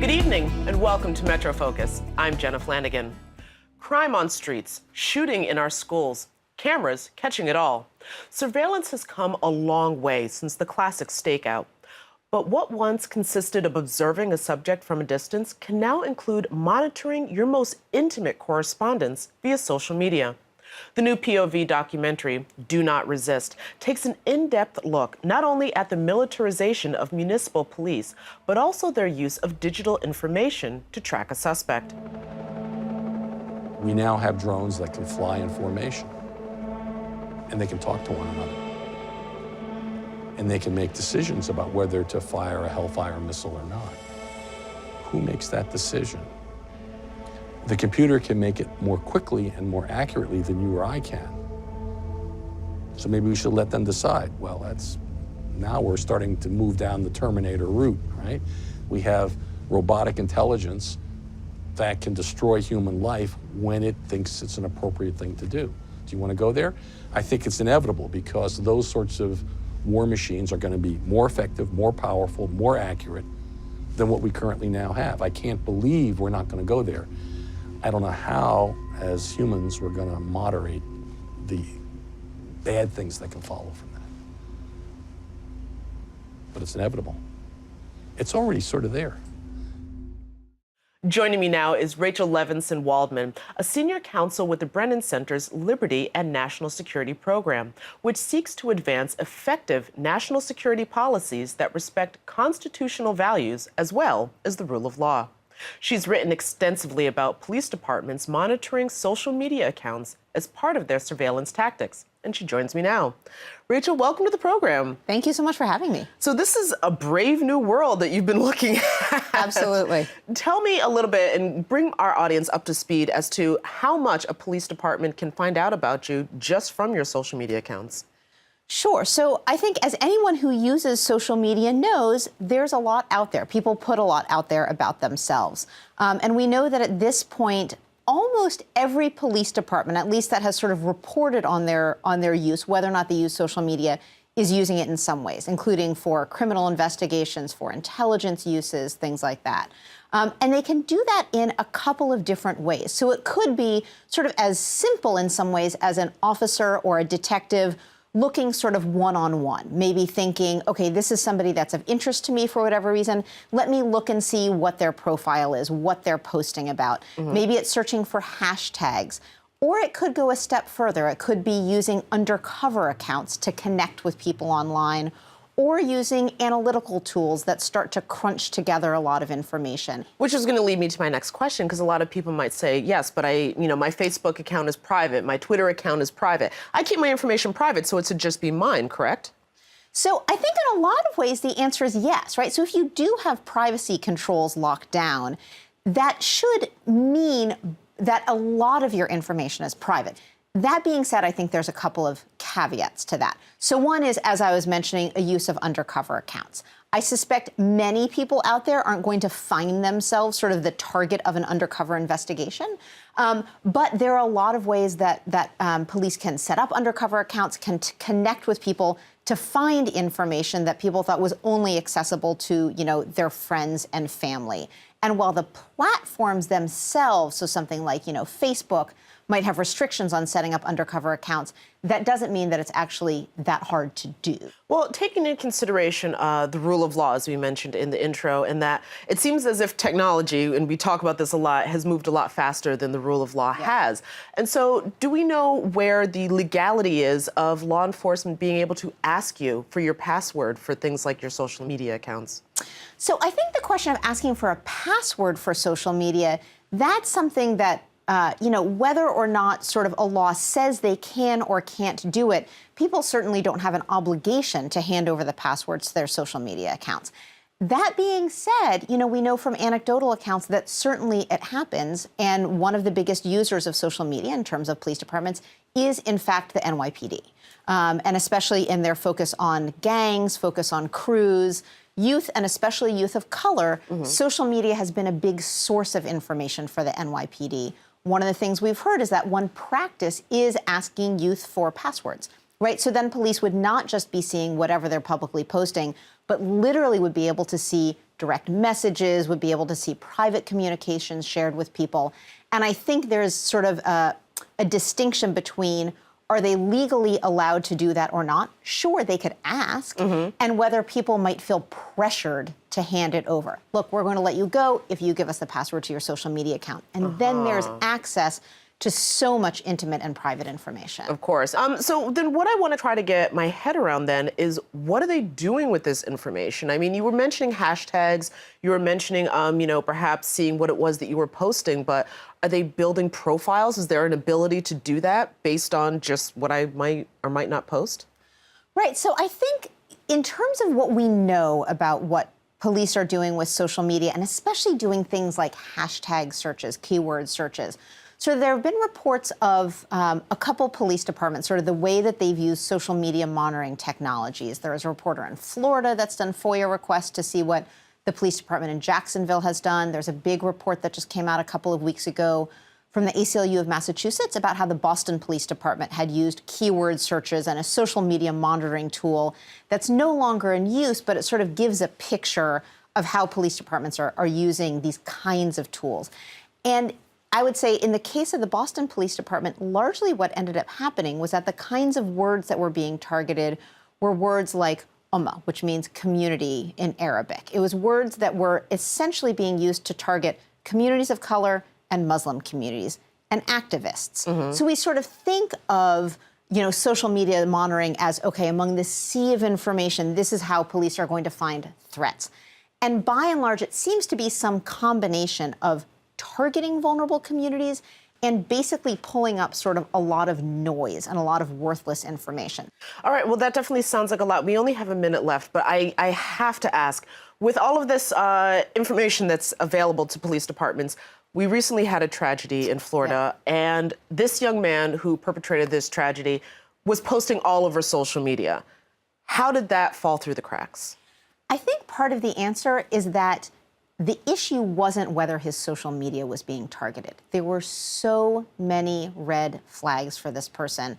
Good evening and welcome to Metro Focus. I'm Jenna Flanagan. Crime on streets, shooting in our schools, cameras catching it all. Surveillance has come a long way since the classic stakeout. But what once consisted of observing a subject from a distance can now include monitoring your most intimate correspondence via social media. The new POV documentary, Do Not Resist, takes an in-depth look not only at the militarization of municipal police, but also their use of digital information to track a suspect. We now have drones that can fly in formation, and they can talk to one another. And they can make decisions about whether to fire a Hellfire missile or not. Who makes that decision? The computer can make it more quickly and more accurately than you or I can. So maybe we should let them decide. Well, now we're starting to move down the Terminator route, right? We have robotic intelligence that can destroy human life when it thinks it's an appropriate thing to do. Do you want to go there? I think it's inevitable because those sorts of war machines are going to be more effective, more powerful, more accurate than what we currently now have. I can't believe we're not going to go there. I don't know how, as humans, we're going to moderate the bad things that can follow from that. But it's inevitable. It's already sort of there. Joining me now is Rachel Levinson Waldman, a senior counsel with the Brennan Center's Liberty and National Security Program, which seeks to advance effective national security policies that respect constitutional values as well as the rule of law. She's written extensively about police departments monitoring social media accounts as part of their surveillance tactics, and she joins me now. Rachel, welcome to the program. Thank you so much for having me. So this is a brave new world that you've been looking at. Absolutely. Tell me a little bit and bring our audience up to speed as to how much a police department can find out about you just from your social media accounts. Sure. So I think as anyone who uses social media knows, there's a lot out there. People put a lot out there about themselves. And we know that at this point, almost every police department, at least that has sort of reported on their use, whether or not they use social media, is using it in some ways, including for criminal investigations, for intelligence uses, things like that. And they can do that in a couple of different ways. So it could be sort of as simple in some ways as an officer or a detective looking sort of one-on-one, maybe thinking, okay, this is somebody that's of interest to me for whatever reason. Let me look and see what their profile is, what they're posting about. Maybe it's searching for hashtags. Or it could go a step further. It could be using undercover accounts to connect with people online, or using analytical tools that start to crunch together a lot of information. Which is going to lead me to my next question, because a lot of people might say, yes, but my Facebook account is private, my Twitter account is private. I keep my information private, so it should just be mine, correct? So I think in a lot of ways, the answer is yes, right? So if you do have privacy controls locked down, that should mean that a lot of your information is private. That being said, I think there's a couple of caveats to that. So one is, as I was mentioning, a use of undercover accounts. I suspect many people out there aren't going to find themselves sort of the target of an undercover investigation. But there are a lot of ways that police can set up undercover accounts, can connect with people to find information that people thought was only accessible to, their friends and family. And while the platforms themselves, so something like, Facebook, might have restrictions on setting up undercover accounts, that doesn't mean that it's actually that hard to do. Well, taking into consideration the rule of law, as we mentioned in the intro, and that it seems as if technology, and we talk about this a lot, has moved a lot faster than the rule of law has. And so do we know where the legality is of law enforcement being able to ask you for your password for things like your social media accounts? So I think the question of asking for a password for social media, that's something that whether or not sort of a law says they can or can't do it, people certainly don't have an obligation to hand over the passwords to their social media accounts. That being said, we know from anecdotal accounts that certainly it happens. And one of the biggest users of social media in terms of police departments is, in fact, the NYPD. And especially in their focus on gangs, focus on crews, youth, and especially youth of color, social media has been a big source of information for the NYPD. One of the things we've heard is that one practice is asking youth for passwords, right? So then police would not just be seeing whatever they're publicly posting, but literally would be able to see direct messages, would be able to see private communications shared with people. And I think there's sort of a distinction between, are they legally allowed to do that or not? Sure, they could ask, and whether people might feel pressured to hand it over. Look, we're going to let you go if you give us the password to your social media account. And then there's access to so much intimate and private information. Of course. So then what I want to try to get my head around then is, what are they doing with this information? I mean, you were mentioning hashtags, you were mentioning, perhaps seeing what it was that you were posting, but are they building profiles? Is there an ability to do that based on just what I might or might not post? Right. So I think in terms of what we know about what police are doing with social media, and especially doing things like hashtag searches, keyword searches, so there have been reports of a couple police departments, sort of the way that they've used social media monitoring technologies. There was a reporter in Florida that's done FOIA requests to see what the police department in Jacksonville has done. There's a big report that just came out a couple of weeks ago from the ACLU of Massachusetts about how the Boston Police Department had used keyword searches and a social media monitoring tool that's no longer in use, but it sort of gives a picture of how police departments are using these kinds of tools. And I would say in the case of the Boston Police Department, largely what ended up happening was that the kinds of words that were being targeted were words like Ummah, which means community in Arabic. It was words that were essentially being used to target communities of color and Muslim communities and activists. So we sort of think of, social media monitoring as, okay, among this sea of information, this is how police are going to find threats. And by and large, it seems to be some combination of targeting vulnerable communities and basically pulling up sort of a lot of noise and a lot of worthless information. All right, well, that definitely sounds like a lot. We only have a minute left, but I have to ask, with all of this information that's available to police departments, we recently had a tragedy in Florida, and this young man who perpetrated this tragedy was posting all over social media. How did that fall through the cracks? I think part of the answer is that the issue wasn't whether his social media was being targeted. There were so many red flags for this person.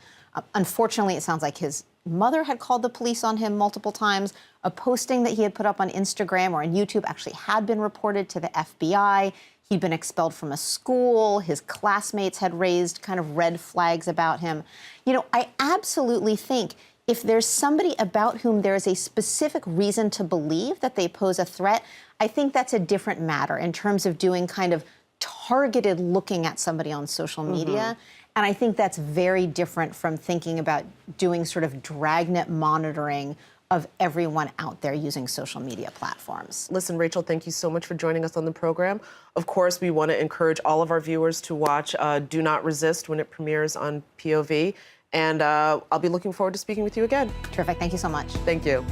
Unfortunately, it sounds like his mother had called the police on him multiple times. A posting that he had put up on Instagram or on YouTube actually had been reported to the FBI. He'd been expelled from a school. His classmates had raised kind of red flags about him. I absolutely think if there's somebody about whom there is a specific reason to believe that they pose a threat, I think that's a different matter in terms of doing kind of targeted looking at somebody on social media. And I think that's very different from thinking about doing sort of dragnet monitoring of everyone out there using social media platforms. Listen, Rachel, thank you so much for joining us on the program. Of course, we want to encourage all of our viewers to watch Do Not Resist when it premieres on POV. And I'll be looking forward to speaking with you again. Terrific. Thank you so much. Thank you.